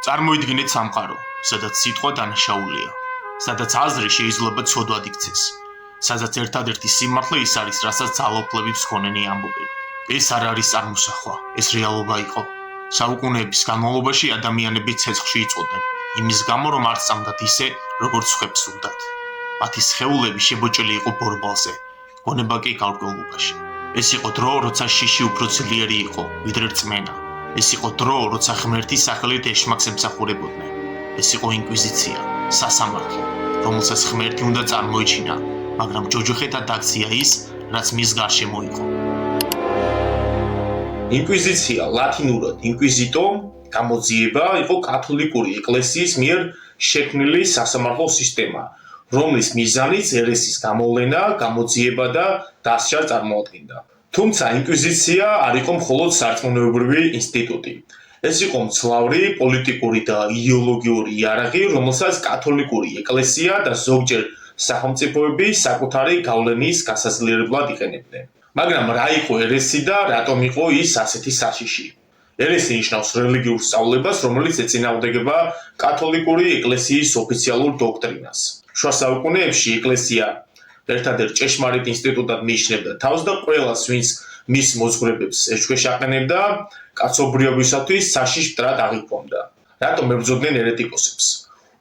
წარმოიდგინეთ სამყარო, სადაც სიტყვა დანაშაულია, სადაც აზრი შეიძლება ცოდვად იქცეს, სადაც ერთადერთი სიმართლე ის არის, რასაც ძალაუფლები მსქონენი ამბობენ. ეს არ არის წარმოსახვა, ეს რეალობა იყო. საუკუნეების განმავლობაში ადამიანები ცეცხლში იწოდნენ, იმის გამო რომ არ სწამდათ ისე, როგორც სხვებს სურდათ. მათი სხეულები შებოჭილი იყო ბორბალზე, გონება კი გავრკვევლობაში. ეს იყო დრო, როცა შიში უფრო ძლიერი იყო, ვიდრე რწმენა. ეს იყო დრო, როცა ღმერთის სახელით ეშმაკს ემსახურებოდნენ. ეს იყო ინკვიზიცია, სასამართლო, რომელსაც ღმერთი უნდა წარმოეჩინა, მაგრამ ჯოჯოხეთად აქცია ის, რაც მის გარშემო იყო. ინკვიზიცია, ლათინურად ინკვიზიტო, გამოძიება, იყო კათოლიკური ეკლესიის მიერ შექმნილი სასამართლო სისტემა, რომლის მიზანიც ერესის გამოვლენა, გამოძიება და დასჯა წარმოადგენდა. თუმცა ინკვიზიცია არ იყო მხოლოდ სარწმუნოებრივი ინსტიტუტი. ეს იყო მძლავრი პოლიტიკური და იდეოლოგიური იარაღი, რომელსაც კათოლიკური ეკლესია და ზოგჯერ სახელმწიფოები საკუთარი გავლენის გასაძლიერებლად იყენებდნენ. მაგრამ რა იყო ერესი და რატომ იყო ის ასეთი საშიში? ერესი ნიშნავს რელიგიურ სწავლებას, რომელიც ეწინააღმდეგება კათოლიკური ეკლესიის ოფიციალურ დოქტრინას. შუა საუკუნეებში ეკლესია ერთადერთ ჭეშმარიტ ინსტიტუტად მიიჩნევდა თავს და ყველას, ვინც მის მოძღვრებებს ეშქვეშაყენებდა, კაცობრიობისათვის საშიშ მტრად აღიქვამდა. რატომ ებრძოდნენ ერეტიკოსებს?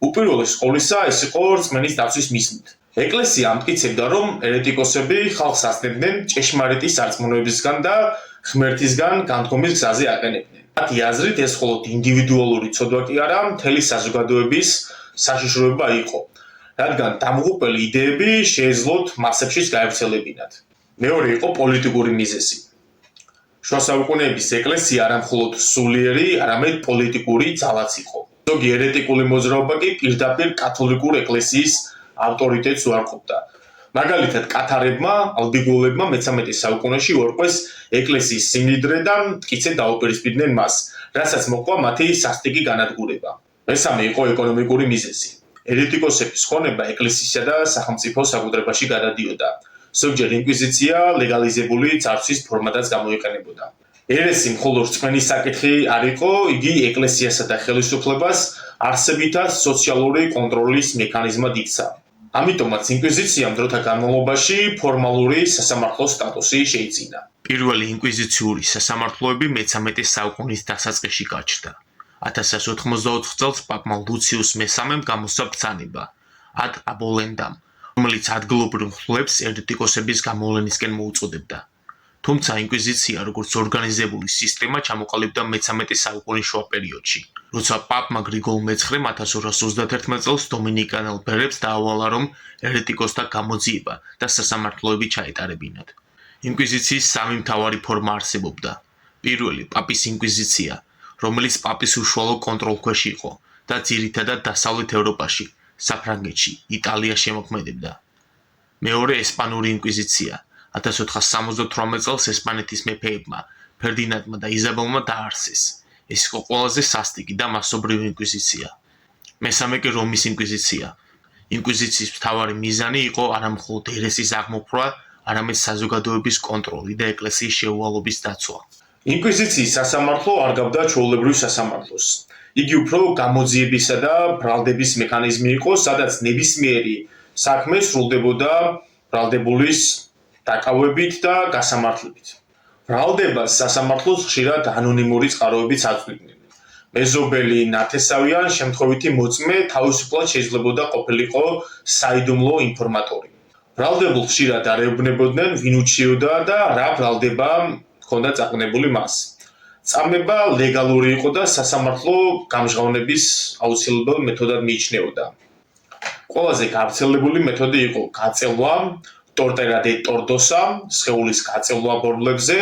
უპირველეს ყოვლისა, ეს იყო რწმენის დაცვის მიზნით. ეკლესია ამტკიცებდა, რომ ერეტიკოსები ხალხს ასწნებდნენ ჭეშმარიტი სარწმუნოებისგან და ღმერთისგან განდგომის გზაზე აყენებდნენ. მათი აზრით, ეს მხოლოდ ინდივიდუალური ცოდვა კი არა, მთელი საზოგადოების საშიშროება იყო, რადგან დამღუპელი იდეები შეეძლოთ მასებშიც გაევრცელებინათ. მეორე იყო პოლიტიკური მიზეზი. შუა საუკუნეების ეკლესია არა მხოლოდ სულიერი, არამედ პოლიტიკური ძალაც იყო. ზოგი ერეტიკული მოძრაობა კი პირდაპირ კათოლიკურ ეკლესიის ავტორიტეტს უარყოფდა. მაგალითად, კათარებმა, ალბიგოლებმა მე-13 საუკუნეში უარყვეს ეკლესიის სიმდიდრე და მტკიცედ დაუპირისპირდნენ მას, რასაც მოჰყვა მათი სასტიკი განადგურება. მესამე იყო ეკონომიკური მიზეზი. ერეტიკოსების ხონება ეკლესიისა და სახელმწიფო საკუთრებაში გადადიოდა. ზოგჯერ ინკვიზიცია ლეგალიზებული წარსვის ფორმადაც გამოიყენებოდა. ერესი მხოლოდ რწმენის საკითხი არ იყო, იგი ეკლესიასა და ხელისუფლებას არსებითად სოციალური კონტროლის მექანიზმად იქცა. ამიტომაც ინკვიზიციამ დროთა განმავლობაში ფორმალური სასამართლოს სტატუსი შეიძინა. პირველი ინკვიზიციური სასამართლოები მე-13 საუკუნის დასაწყისში გაჩნდა. 1184 წელს პაპმა ლუციუს მე-3-მ გამოსცა ბრძანება ad abolendam, რომელიც ადგილობრივ მღვდლებს ერეტიკოსების გამოვლენისკენ მოუწოდებდა. თუმცა ინკვიზიცია როგორც ორგანიზებული სისტემა ჩამოყალიბდა მე-13 საუკუნის შუა პერიოდში, როცა პაპმა გრიგოლ მე-9-მ 1231 წელს დომინიკანელ ბერებს დაავალა, რომ ერეტიკოსთა გამოძიება და სასამართლოები ჩაეტარებინათ. ინკვიზიციის სამი მთავარი ფორმა არსებობდა. პირველი, პაპის ინკვიზიცია, რომელიც პაპის უშუალო კონტროლქვეშ იყო და ძირითადად დასავლეთ ევროპაში, საფრანგეთში, იტალიაში შემოქმედებდა. მეორე, ესპანური ინკვიზიცია, 1468 წელს ესპანეთის მეფეებმა, ფერდინანდმა და იზაბელმა დააარსეს. ეს იყო ყველაზე სასტიკი და მასობრივი ინკვიზიცია. მესამე კი რომის ინკვიზიცია. ინკვიზიციის მთავარი მიზანი იყო არა მხოლოდ ერესის აღმოფხვრა, არამედ საზოგადოების კონტროლი და ეკლესიის შეუვალობის დაცვა. ინკვიზიციის სასამართლო არ გავდა ჩვეულებრივ სასამართლოს. იგი უფრო გამოძიებისა და ბრალდების მექანიზმი იყო, სადაც ნებისმიერი საქმე სრულდებოდა ბრალდებულის დაკავებით და გასამართლებით. ბრალდებას სასამართლოს ხშირად ანონიმური წყაროებიც აწვდიდნენ. მეზობელი, ნათესავი ან შემთხვევითი მოწმე თავისუფლად შეიძლებოდა ყოფილიყო საიდუმლო ინფორმატორი. ბრალდებულ ხშირად არ ეუბნებოდნენ, ვინ უჩიოდა და რა ბრალდება ჰქონდა წაყნებული მას. წამება ლეგალური იყო და სასამართლო გამჟღავნების აუცილებელ მეთოდად მიიჩნეოდა. ყველაზე გავრცელებული მეთოდი იყო გაწელვა, tortera de tortosa, სხეულის გაწელვა ბორბლებზე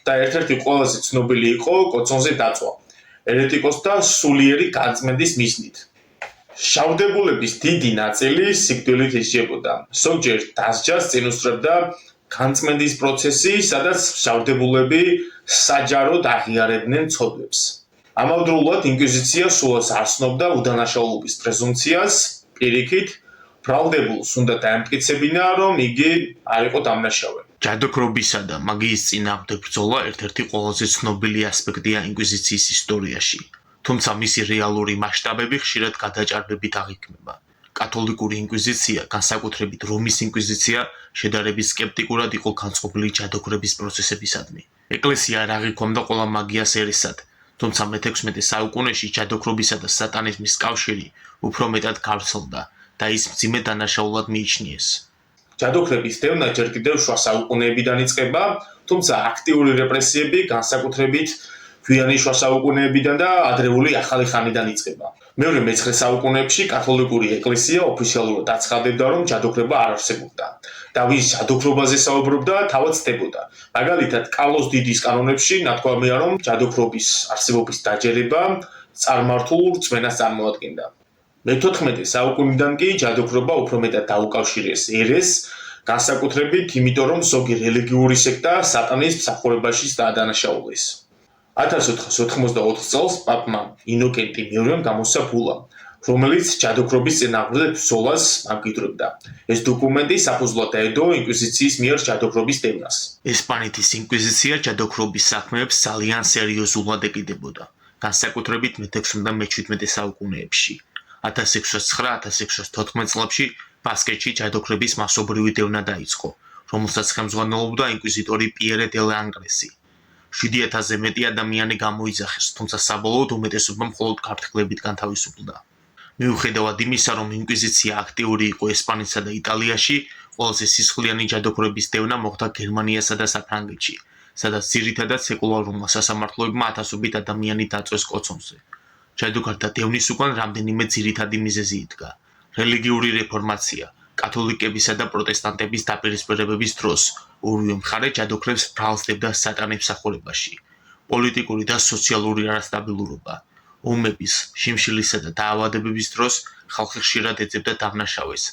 და ერთ-ერთი ყველაზე ცნობილი იყო კოცონზე დაწვა, ერეტიკოსთა სულიერი განწმენდის მიზნით. შავდებულების დიდი ნაწილი სიკვდილით ისჯებოდა. ზოგჯერ დასჯას წინ უსწრებდა განწმენდის პროცესი, სადაც შავდებულები საჯაროდ აღიარებდნენ ცოდვებს. ამავდროულად ინკვიზიცია სულაც არ ცნობდა უდანაშაულობის პრეზუმპციას, პირიქით, ბრალდებულს უნდა დაემტკიცებინა, რომ იგი არ იყო დამნაშავე. ჯადოქრობისა და მაგიის წინააღმდეგ ბრძოლა ერთ-ერთი ყველაზე ცნობილი ასპექტია ინკვიზიციის ისტორიაში. თუმცა მისი რეალური მასშტაბები ხშირად გადაჭარბებით აღიქმება. კათოლიკური ინკვიზიცია, განსაკუთრებით რომის ინკვიზიცია, შედარებით სკეპტიკურად იყო განწყობილი ჯადოქრების პროცესებისადმი. ეკლესია არ აღიქვამდა ყველა მაგიას ერესად, თუმცა მე-16 საუკუნეში ჯადოქრობისა და სატანიზმის კავშირი უფრო მეტად გავრცელდა და ის მძიმე დანაშაულად მიიჩნიეს. ჯადოქრების დევნა ჯერ კიდევ შუა საუკუნეებიდან იწყება, თუმცა აქტიური რეპრესიები განსაკუთრებით გვიანი შუა საუკუნეებიდან და ადრეული ახალი ხანიდან იწყება. მეორე მე-19 საუკუნეებში კათოლიკური ეკლესია ოფიციალურად აცხადებდა, რომ ჯადოქრება არ არსებობდა და ვის ჯადოქრობაზე საუბრობდა, თავად ცდებოდა. მაგალითად, კარლოს დიდის კანონებში ნათქვამია, რომ ჯადოქრობის არსებობის დაჯერება წარმართულ რწმენას წარმოადგენდა. მე-14 საუკუნიდან კი ჯადოქრობა უფრო მეტად დაუკავშირეს ერესს, განსაკუთრებით იმიტომ, რომ ზოგი რელიგიური სექტა სატანის მსახურებაში დაადანაშაულეს. 1484 წელს პაპმა ინოკენტი მერვემ გამოსცა ბულა, რომელიც ჯადოქრობის წინააღმდეგ ბრძოლას ამკვიდრებდა. ეს დოკუმენტი საფუძვლად დაედო ინკვიზიციის მიერ ჯადოქრობის დევნას. ესპანეთის ინკვიზიცია ჯადოქრობის საქმეებს ძალიან სერიოზულად ეკიდებოდა, განსაკუთრებით მე-16 და მე-17 საუკუნეებში. 1609-1614 წლებში ბასკეთში ჯადოქრების მასობრივი დევნა დაიწყო, რომელსაც ხელმძღვანელობდა ინკვიზიტორი პიერე დე ლანგრესი. 7000-ზე მეტი ადამიანი გამოიძახეს, თუმცა საბოლოოდ უმეტესობა მხოლოდ ქართველებით განთავისუფლდა. მიუხედავად იმისა, რომ ინკვიზიცია აქტიური იყო ესპანეთსა და იტალიაში, ყველაზე სისხლიანი ჯადოქრების დევნა მოხდა გერმანიასა და საფრანგეთში, სადაც ძირითადად სეკულარულმა სასამართლოებმა ათასობით ადამიანი დაწვეს კოცონზე. ჯადოქრთა დევნის უკან რამდენიმე ძირითადი მიზეზი იდგა: რელიგიური რეფორმაცია, კათოლიკებისა და პროტესტანტების დაპირისპირებების დროს ორივე მხარე ჯადოქრებს ბრალსდებდა სატანის მსახურებაში, პოლიტიკური და სოციალური არასტაბილურობა, ომების, შიმშილისა და დაავადებების დროს ხალხი ხშირად ეძებდა დამნაშავეს,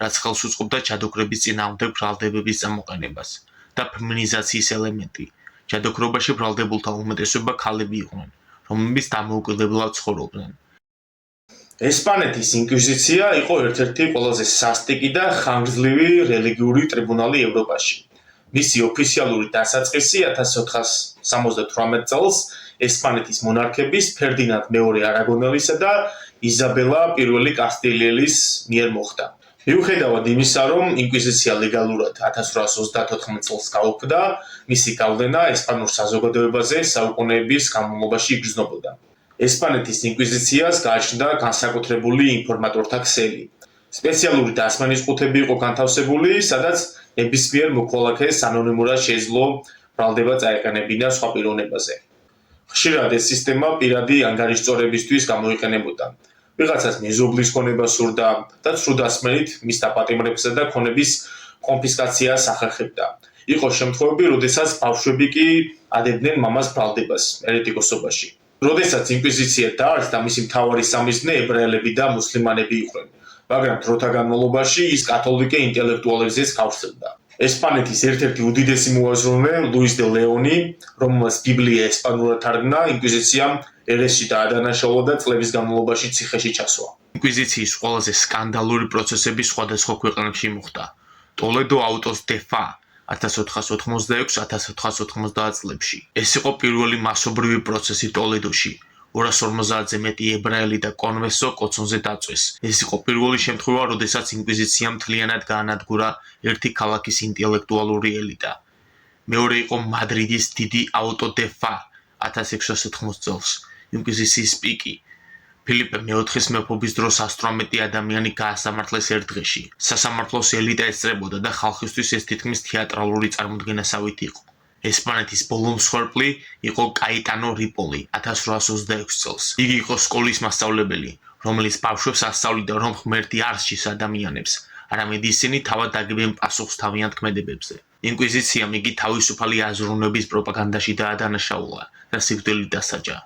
რაც ხელს უწყობდა ჯადოქრების წინააღმდეგ ბრალდებების წამოყენებას და ფემინიზაციის ელემენტი. ჯადოქრობაში ბრალდებულთა უმეტესობა ქალები იყვნენ, რომლებიც დამოუკიდებლად ცხოვრობდნენ. ესპანეთის ინკვიზიცია იყო ერთ-ერთი ყველაზე სასტიკი და ხანგრძლივი რელიგიური ტრიბუნალი ევროპაში. მისი ოფიციალური დასაწყისი 1468 წელს ესპანეთის მონარქების ფერდინანდ მეორე არაგონელისა და იზაბელა პირველი კასტილიელის მიერ მოხდა. მიუხედავად იმისა, რომ ინკვიზიცია ლეგალურად 1834 წელს გაუქმდა, მისი გავლენა ესპანურ საზოგადოებაზე საუკუნეების განმავლობაში იგრძნობოდა. ესპანეთის ინკვიზიციას გააჩნდა განსაკუთრებული ინფორმატორთა ქსელი. სპეციალური დასმენის ყუთები იყო განთავსებული, სადაც ნებისმიერ მოქალაქეს ანონიმურად შეეძლო ბრალდება წაეყენებინა სხვა პიროვნებაზე. ხშირად ეს სისტემა პირადი ანგარიშწორებისთვის გამოიყენებოდა. ვიღაცას მეზობლის ქონება სურდა და ცრუ დასმენით მის დაპატიმრებსა და ქონების კონფისკაციას ახერხებდა. იყო შემთხვევები, როდესაც ბავშვები კი ადებდნენ მამას ბრალდებას ერეტიკოსობაში. როდესაც ინკვიზიცია დაარსდა, მისი მთავარი სამიზნე ებრაელები და მუსლიმანები იყვნენ, მაგრამ დროთა განმავლობაში ის კათოლიკე ინტელექტუალებზეც გავრცელდა. ესპანეთის ერთ-ერთი უდიდესი მოაზროვნე ლუის დე ლეონი, რომელმაც ბიბლია ესპანურად თარგმნა, ინკვიზიციამ ერესში დაადანაშაულა და წლების განმავლობაში ციხეში წასვა. ინკვიზიციის ყველაზე სკანდალური პროცესები სხვადასხვა ქვეყნებში მოხდა. ტოლედო აუტოს დე ფა 1486-1490 წლებში. ეს იყო პირველი მასობრივი პროცესი ტოლედოში. 250-ზე მეტი ებრაელი და კონვერსო კოცონზე დაწვეს. ეს იყო პირველი შემთხვევა, როდესაც ინკვიზიციამ მთლიანად გაანადგურა ერთი ქალაქის ინტელექტუალური ელიტა. მეორე იყო მადრიდის დიდი აუტო დე ფა 1680 წელს. ინკვიზიციის პიკი. ფილიპე მეოთხის მეფობის დროს 118 ადამიანი გაასამართლეს ერთ დღეში. სასამართლოს ელიტა ესწრებოდა და ხალხისთვის ეს თითქმის თეატრალური წარმოდგენასავით იყო. ესპანეთის ბოლო მსხვერპლი იყო კაიტანო რიპოლი 1826 წელს. იგი იყო სკოლის მასწავლებელი, რომელიც ბავშვებს ასწავლიდა, რომ ღმერთი არ სჯის ადამიანებს, არამედ ისინი თავად დაგებენ პასუხს თავიანთ ქმედებებზე. ინკვიზიციამ იგი თავისუფალი აზროვნების პროპაგანდაში დაადანაშაულა და სიკვდილით დასაჯა.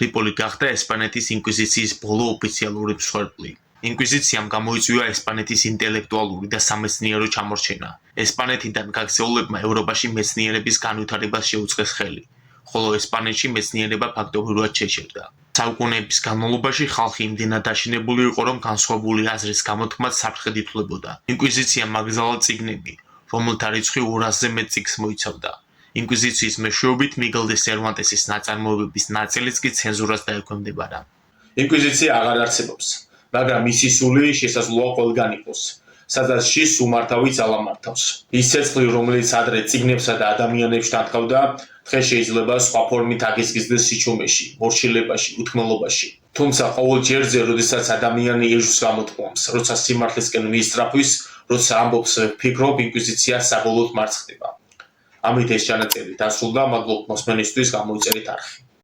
რიპოლი გახდა ესპანეთის ინკვიზიციის ბოლო ოფიციალური მსხვერპლი. ინკვიზიციამ გამოიწვია ესპანეთის ინტელექტუალური და სამეცნიერო ჩამორჩენა. ესპანეთიდან გაქცეულებმა ევროპაში მეცნიერების განვითარებას შეუწყეს ხელი, ხოლო ესპანეთში მეცნიერება ფაქტობრივად შეჩერდა. საუკუნეების განმავლობაში ხალხი იმდენად დაშინებული იყო, რომ განსხვავებული აზრის გამოთქმაც საფრთხედ ითვლებოდა. ინკვიზიციამ აკრძალა წიგნები, რომელთა რიცხვი 200-ზე მეტ წიგნს მოიცავდა. ინკვიზიციის მეშვეობით მიგელ დე სერვანტესის ნაწარმოებების ნაწილიც კი ცენზურას დაექვემდებარა. ინკვიზიცია აღარ არსებობს, მაგრამ მისი სული შესაძლოა ყველგან იყოს, სადაც შის უმართავი ძალა მართავს. ის ცეცხლი, რომელიც ადრე წიგნებსა და ადამიანებს შთანთქავდა, დღეს შეიძლება სხვა ფორმით აგიზგიზდეს სიჩუმეში, მორჩილებაში, უთმელობაში. თუმცა ყოველ ჯერზე, როდესაც ადამიანი ირжვს გამოთქვამს, როცა სიმართლესკენ მიისწრაფვის, როცა ამბობს ფიქრობ, ინკვიზიცია საბოლოოდ მარცხდება. ამით ეს ჩანაწერი დასრულდა, მადლობთ მოსმენისთვის, გამოიწერით არხი.